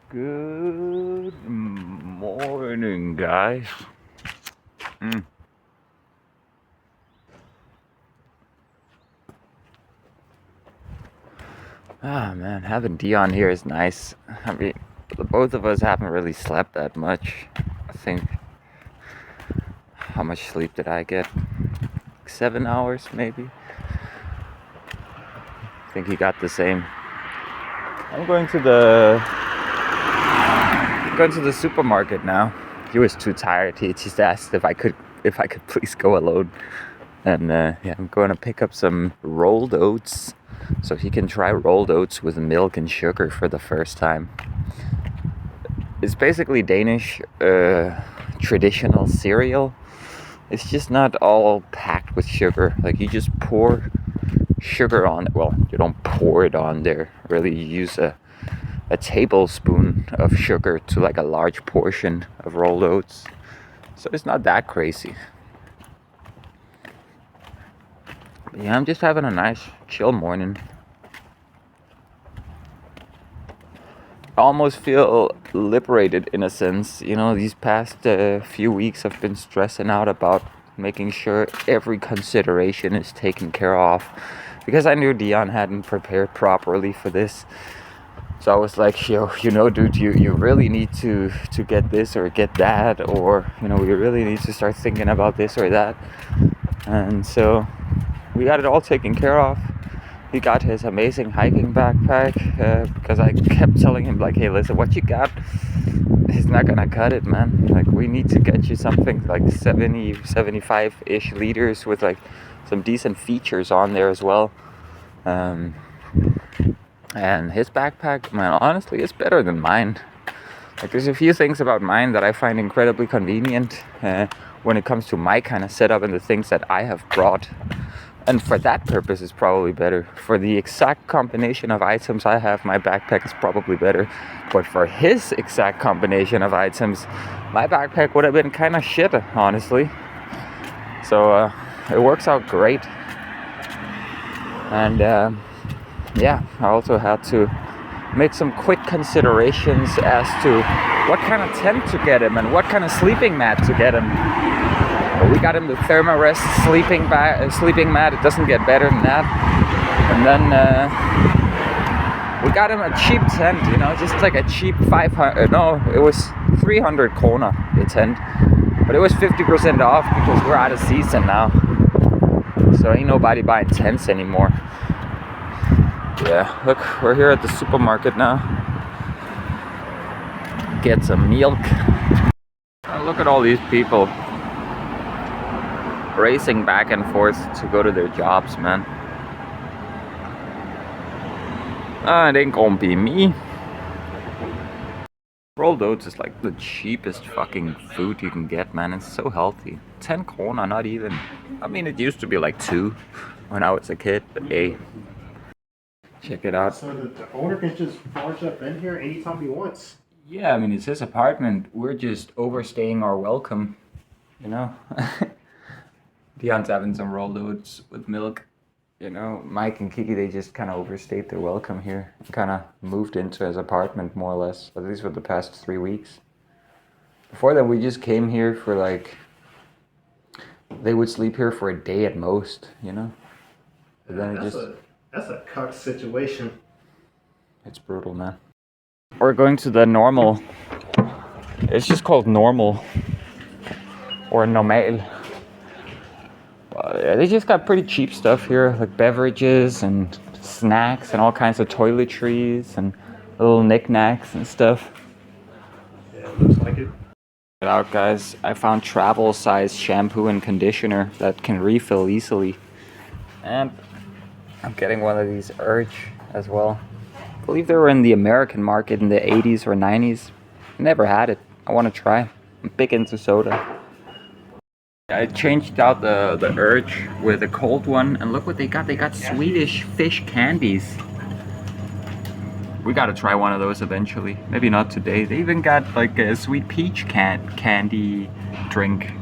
Good morning, guys. Ah, man, having Dion here is nice. I mean, both of us haven't really slept that much. I think, how much sleep did I get? 7 hours, maybe? I think he got the same. I'm going to the supermarket now. He was too tired. He just asked if I could please go alone. And yeah, I'm going to pick up some rolled oats so he can try rolled oats with milk and sugar for the first time. It's basically Danish traditional cereal. It's just not all packed with sugar. Like, you just pour sugar on it. Well, you don't pour it on there. Really, you use a tablespoon of sugar to like a large portion of rolled oats. So it's not that crazy. But yeah, I'm just having a nice chill morning. I almost feel liberated in a sense. You know, these past few weeks I've been stressing out about making sure every consideration is taken care of, because I knew Dion hadn't prepared properly for this. So I was like, yo, dude, you really need to get this or get that, or, you really need to start thinking about this or that. And so we got it all taken care of. He got his amazing hiking backpack, because I kept telling him, like, hey, listen, what you got, he's not gonna cut it, man. Like, we need to get you something like 75-ish liters with like some decent features on there as well. And his backpack, man, honestly, is better than mine. Like, there's a few things about mine that I find incredibly convenient when it comes to my kind of setup and the things that I have brought. And for that purpose, it's probably better. For the exact combination of items I have, my backpack is probably better. But for his exact combination of items, my backpack would have been kind of shit, honestly. So it works out great. And yeah, I also had to make some quick considerations as to what kind of tent to get him and what kind of sleeping mat to get him. We got him the Thermarest sleeping mat. It doesn't get better than that. And then we got him a cheap tent, just like a cheap 500. No, it was 300 krona, the tent. But it was 50% off because we're out of season now. So ain't nobody buying tents anymore. Yeah, look, we're here at the supermarket now. Get some milk. Oh, look at all these people racing back and forth to go to their jobs, man. It ain't gonna be me. Rolled oats is like the cheapest fucking food you can get, man. It's so healthy. 10 krona, not even. I mean, it used to be like 2 when I was a kid, but hey. Check it out. So the owner can just barge up in here anytime he wants. Yeah, I mean, it's his apartment. We're just overstaying our welcome, Dion's having some rolled oats with milk. Mike and Kiki, they just kind of overstayed their welcome here. Kind of moved into his apartment, more or less, at least for the past 3 weeks. Before that, we just came here for like, they would sleep here for a day at most, And then That's a cuck situation. It's brutal, man. We're going to the normal. It's just called normal. Or normal. They just got pretty cheap stuff here, like beverages and snacks and all kinds of toiletries and little knickknacks and stuff. Yeah, it looks like it. Check it out, guys. I found travel size shampoo and conditioner that can refill easily. And I'm getting one of these Urge as well. I believe they were in the American market in the 80s or 90s. Never had it. I want to try. I'm big into soda. I changed out the Urge with a cold one, and look what they got. They got Swedish fish candies. We gotta try one of those eventually. Maybe not today. They even got like a sweet peach candy drink.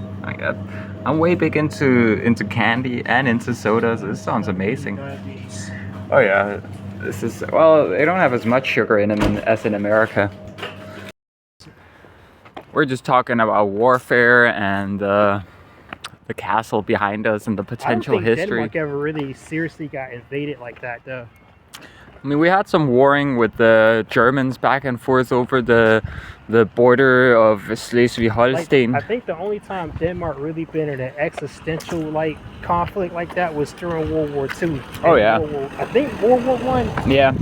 I'm way big into candy and into sodas. This sounds amazing. Oh yeah, this is, well, they don't have as much sugar in them as in America. We're just talking about warfare and the castle behind us and the potential I don't think history. Denmark ever really seriously got invaded like that, though. I mean, we had some warring with the Germans back and forth over the border of Schleswig-Holstein. Like, I think the only time Denmark really been in an existential like conflict like that was during World War II. Oh yeah. I think World War I. Yeah,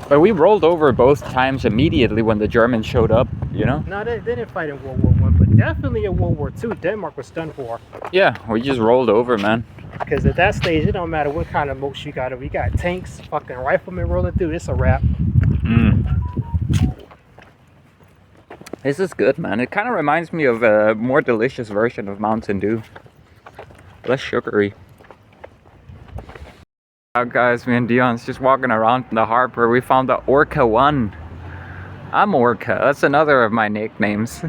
but we rolled over both times immediately when the Germans showed up. You know. No, they didn't fight in World War I, but definitely in World War II, Denmark was done for. Yeah, we just rolled over, man. Because at that stage, it don't matter what kind of moats you got. If you got tanks, fucking riflemen rolling through, it's a wrap. This is good, man. It kind of reminds me of a more delicious version of Mountain Dew. Less sugary. Now guys, me and Dion's just walking around in the harbor. We found the Orca 1. I'm Orca. That's another of my nicknames.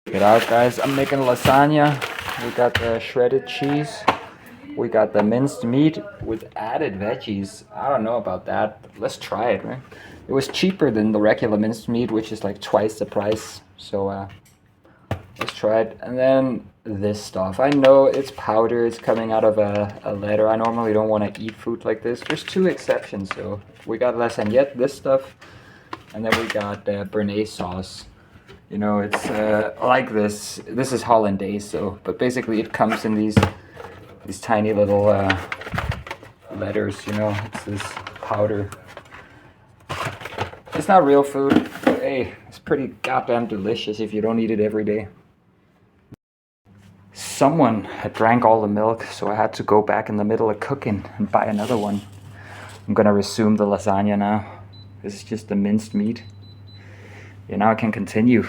Get out, guys. I'm making lasagna. We got the shredded cheese. We got the minced meat with added veggies. I don't know about that, but let's try it, right? It was cheaper than the regular minced meat, which is like twice the price. So let's try it. And then this stuff. I know it's powder. It's coming out of a letter. I normally don't want to eat food like this. There's 2 exceptions, though. We got lasagne, this stuff. And then we got béarnaise sauce. You know, it's like this. This is hollandaise, so. But basically, it comes in these tiny little letters. You know, it's this powder. It's not real food, but hey, it's pretty goddamn delicious if you don't eat it every day. Someone had drank all the milk, so I had to go back in the middle of cooking and buy another one. I'm gonna resume the lasagna now. This is just the minced meat. Yeah, now I can continue.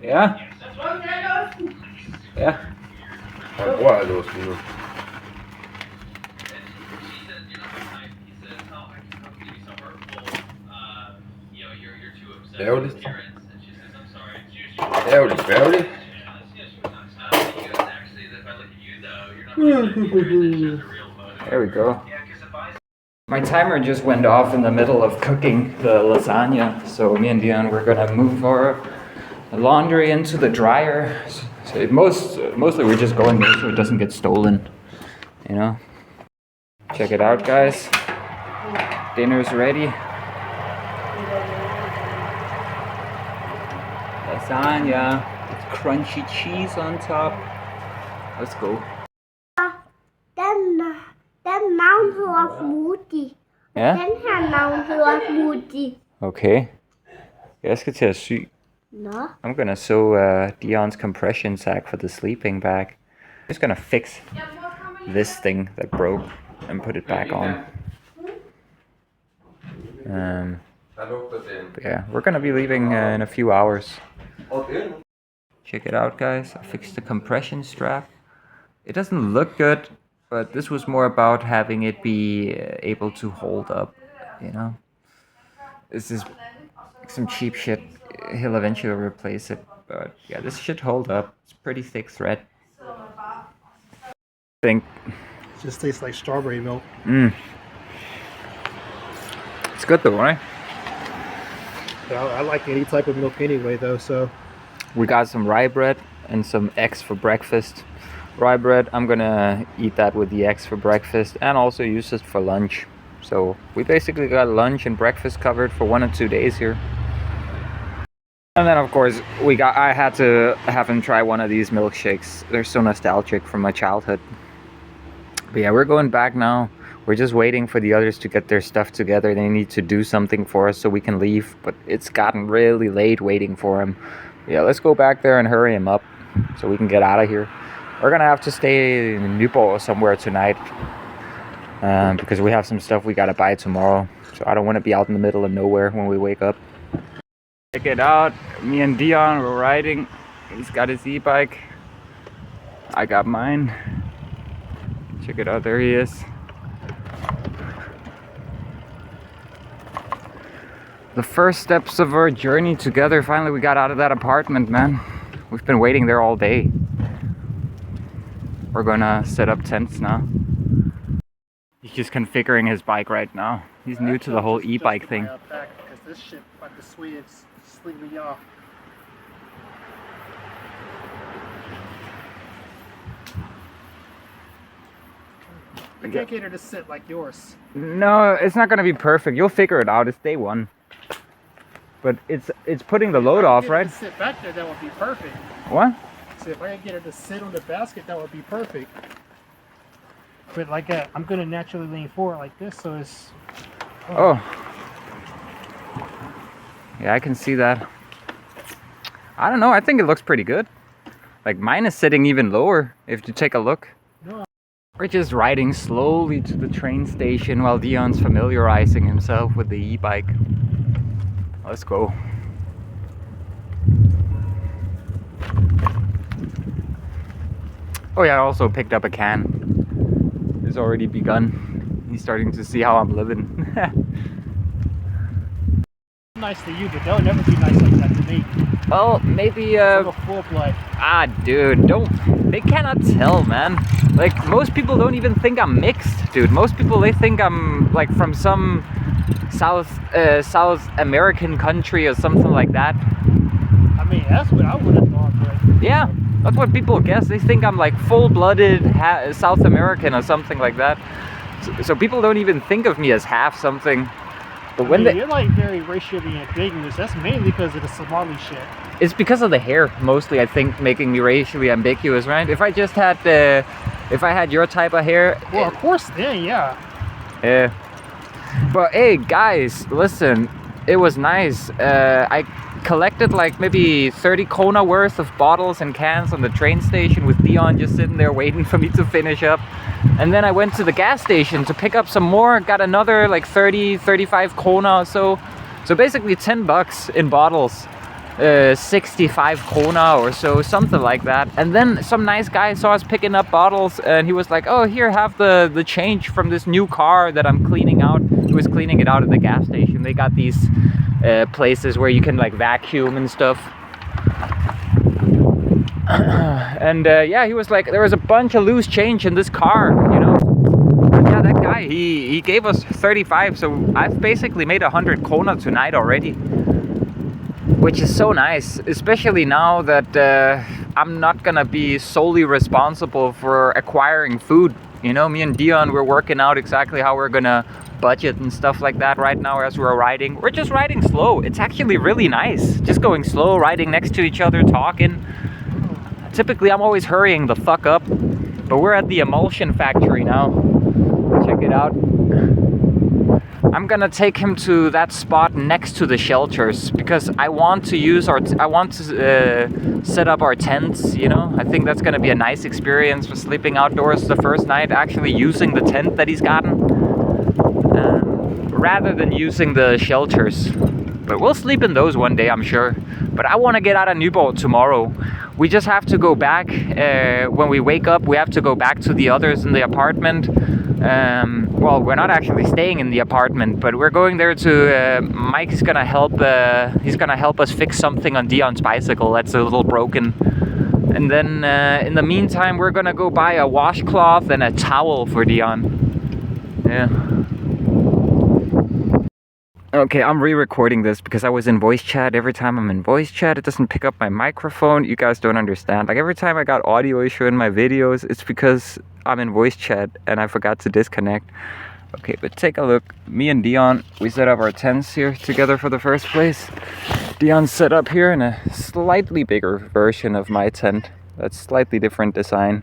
Yeah? Yeah? There we go. My timer just went off in the middle of cooking the lasagna, so me and Dion we're gonna move our laundry into the dryer. So mostly we're just going there so it doesn't get stolen, you know. Check it out, guys. Dinner's ready. Lasagna with crunchy cheese on top. Let's go. Den navn hedder Moody. Ja? Den her navn hedder Moody. Okay. Jeg skal til at sy. Nå. I'm gonna sew Dion's compression sack for the sleeping bag. I'm just gonna fix this thing that broke and put it back on. But yeah, we're gonna be leaving in a few hours. Check it out, guys. I fixed the compression strap. It doesn't look good, but this was more about having it be able to hold up, you know. This is some cheap shit. He'll eventually replace it, but yeah, this should hold up. It's pretty thick thread. I think. It just tastes like strawberry milk. It's good though, right? Yeah, I like any type of milk anyway, though, so. We got some rye bread and some eggs for breakfast. Rye bread, I'm gonna eat that with the eggs for breakfast and also use it for lunch. So we basically got lunch and breakfast covered for 1 or 2 days here. And then of course I had to have him try one of these milkshakes. They're so nostalgic from my childhood. But yeah, we're going back now. We're just waiting for the others to get their stuff together. They need to do something for us so we can leave. But it's gotten really late waiting for him. Yeah, let's go back there and hurry him up so we can get out of here. We're gonna have to stay in Nyborg or somewhere tonight because we have some stuff we gotta buy tomorrow. So I don't want to be out in the middle of nowhere when we wake up. Check it out. Me and Dion were riding. He's got his e-bike. I got mine. Check it out. There he is. The first steps of our journey together. Finally, we got out of that apartment, man. We've been waiting there all day. We're gonna set up tents now. He's just configuring his bike right now. He's new to the whole e-bike thing. Because this shit about to completely off. You can't get her to sit like yours. No, it's not gonna be perfect. You'll figure it out. It's day one. But it's putting the load off, right? If I could get her to sit back there, that would be perfect. What? So if I could get her to sit on the basket, that would be perfect. But like I'm gonna naturally lean forward like this, so it's. Oh. Yeah, I can see that. I don't know. I think it looks pretty good. Like mine is sitting even lower. If you take a look. No. We're just riding slowly to the train station while Dion's familiarizing himself with the e-bike. Let's go. Oh yeah, I also picked up a can. It's already begun. He's starting to see how I'm living. Nice to you, but they'll never be nice like that to me. Well, maybe I'm a full blood. Ah, dude, they cannot tell, man. Like, most people don't even think I'm mixed, dude. Most people, they think I'm, like, from some South American country or something like that. I mean, that's what I would have thought, but... Yeah, that's what people guess. They think I'm, like, full-blooded South American or something like that. So people don't even think of me as half something. But when you're, like, very racially ambiguous. That's mainly because of the Somali shit. It's because of the hair, mostly, I think, making me racially ambiguous, right? If I just had if I had your type of hair... Well, of course, then, yeah. Yeah. But, hey, guys, listen. It was nice. I collected, like, maybe 30 Kona worth of bottles and cans on the train station with Dion just sitting there waiting for me to finish up. And then I went to the gas station to pick up some more. Got another, like, 35 Kona or so. So, basically, $10 in bottles. 65 Kona or so, something like that. And then some nice guy saw us picking up bottles and he was like, oh, here, have the change from this new car that I'm cleaning out. He was cleaning it out at the gas station. They got these places where you can like vacuum and stuff. And yeah, he was like, there was a bunch of loose change in this car, you know. Yeah, that guy, he gave us 35, so I've basically made 100 Kona tonight already. Which is so nice, especially now that I'm not gonna be solely responsible for acquiring food. You know, me and Dion, we're working out exactly how we're gonna budget and stuff like that right now as we're riding. We're just riding slow. It's actually really nice. Just going slow, riding next to each other, talking. Typically, I'm always hurrying the fuck up. But we're at the emulsion factory now. Check it out. I'm gonna take him to that spot next to the shelters because I want to use set up our tents, you know. I think that's gonna be a nice experience for sleeping outdoors the first night, actually using the tent that he's gotten rather than using the shelters. But we'll sleep in those one day, I'm sure. But I want to get out of Nyborg tomorrow. We just have to go back. When we wake up, we have to go back to the others in the apartment. Well, we're not actually staying in the apartment, but we're going there to. Mike is gonna help. He's gonna help us fix something on Dion's bicycle that's a little broken. And then in the meantime, we're gonna go buy a washcloth and a towel for Dion. Yeah. Okay, I'm re-recording this because I was in voice chat. Every time I'm in voice chat, it doesn't pick up my microphone. You guys don't understand. Like every time I got audio issue in my videos, it's because I'm in voice chat and I forgot to disconnect. Okay, but take a look. Me and Dion, we set up our tents here together for the first place. Dion's set up here in a slightly bigger version of my tent. That's slightly different design.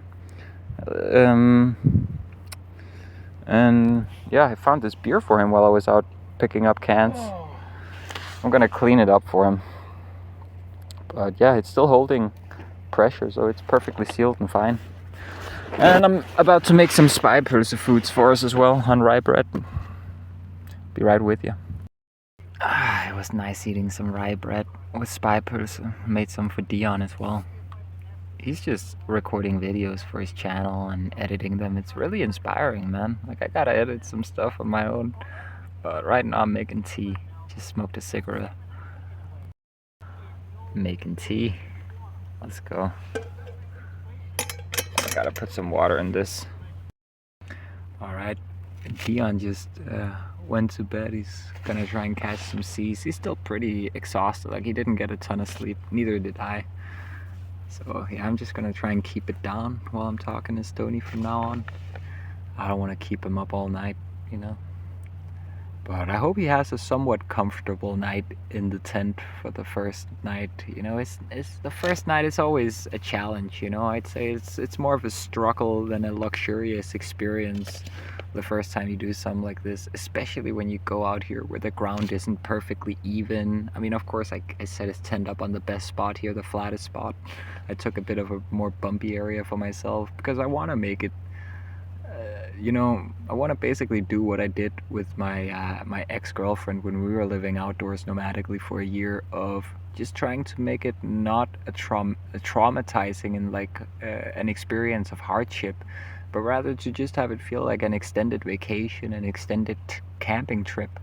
And yeah, I found this beer for him while I was out picking up cans. I'm gonna clean it up for him. But yeah, it's still holding pressure, so it's perfectly sealed and fine. And I'm about to make some spejpølse foods for us as well on rye bread. Be right with you. It was nice eating some rye bread with spejpølse. Made some for Dion as well. He's just recording videos for his channel and editing them. It's really inspiring, man. Like I gotta edit some stuff on my own. But right now I'm making tea. Just smoked a cigarette. Making tea. Let's go. I gotta put some water in this. Alright. Dion just went to bed. He's gonna try and catch some seas. He's still pretty exhausted. Like, he didn't get a ton of sleep. Neither did I. So yeah, I'm just gonna try and keep it down while I'm talking to Stony from now on. I don't want to keep him up all night, you know. But I hope he has a somewhat comfortable night in the tent for the first night. You know, it's the first night is always a challenge. You know, I'd say it's more of a struggle than a luxurious experience. The first time you do something like this, especially when you go out here where the ground isn't perfectly even. I mean, of course, I set his tent up on the best spot here, the flattest spot. I took a bit of a more bumpy area for myself because I want to make it. You know, I want to basically do what I did with my ex-girlfriend when we were living outdoors nomadically for a year, of just trying to make it not a traumatizing and like an experience of hardship, but rather to just have it feel like an extended vacation, an extended camping trip.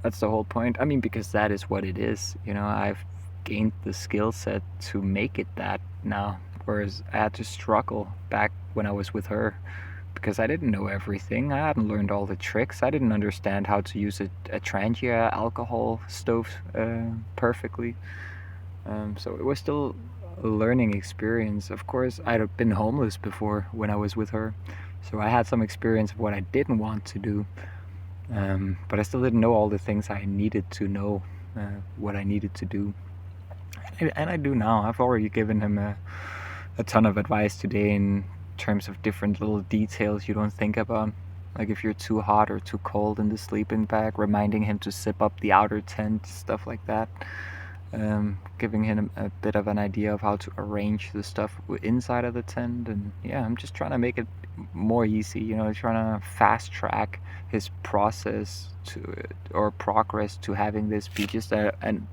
That's the whole point. I mean, because that is what it is. You know, I've gained the skill set to make it that now, whereas I had to struggle back when I was with her because I didn't know everything. I hadn't learned all the tricks. I didn't understand how to use a Trangia alcohol stove perfectly. So it was still a learning experience. Of course, I'd been homeless before when I was with her, so I had some experience of what I didn't want to do. But I still didn't know all the things I needed to know, what I needed to do. And I do now. I've already given him a ton of advice today in terms of different little details you don't think about. Like if you're too hot or too cold in the sleeping bag, reminding him to zip up the outer tent, stuff like that. Giving him a bit of an idea of how to arrange the stuff inside of the tent. And yeah, I'm just trying to make it more easy, you know, trying to fast track his process to or progress to having this be just an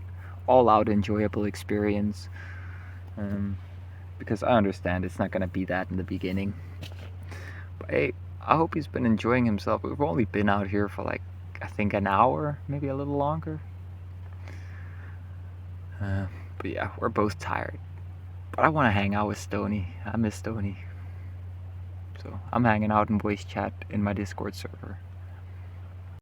all-out enjoyable experience. Because I understand it's not gonna be that in the beginning. But hey, I hope he's been enjoying himself. We've only been out here for like, I think an hour, maybe a little longer. But yeah, we're both tired. But I want to hang out with Stony. I miss Stony. So I'm hanging out in voice chat in my Discord server.